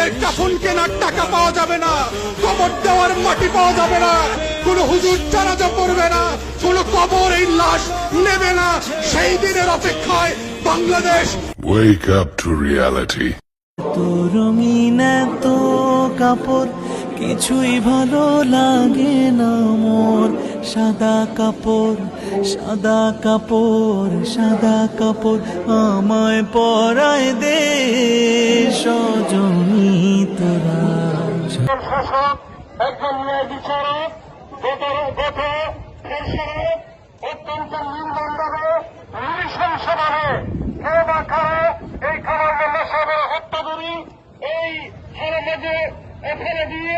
মায়ের কাফন কেনার টাকা পাওয়া যাবে না, কবর দেওয়ার মাটি পাওয়া যাবে না, কোন হুজুর জানাজা পড়বে না, কোন কবর এই লাশ নেবে না। সেই দিনের অপেক্ষায় Bangladesh. Wake up to reality. তো রঙিন এত কাপড় কিছুই ভালো লাগে না মোর। সাদা কাপড় সাদা কাপড় সাদা কাপড় আমায় পরায় দে সজনী তোরা। শাসক একজন ন্যায় বিচারক গত অত্যন্ত নির্মমভাবে নৃশংসভাবে কেউ বা কারো এই কামাল সাহেবের হত্যা করি এই হারামাজে এখানে দিয়ে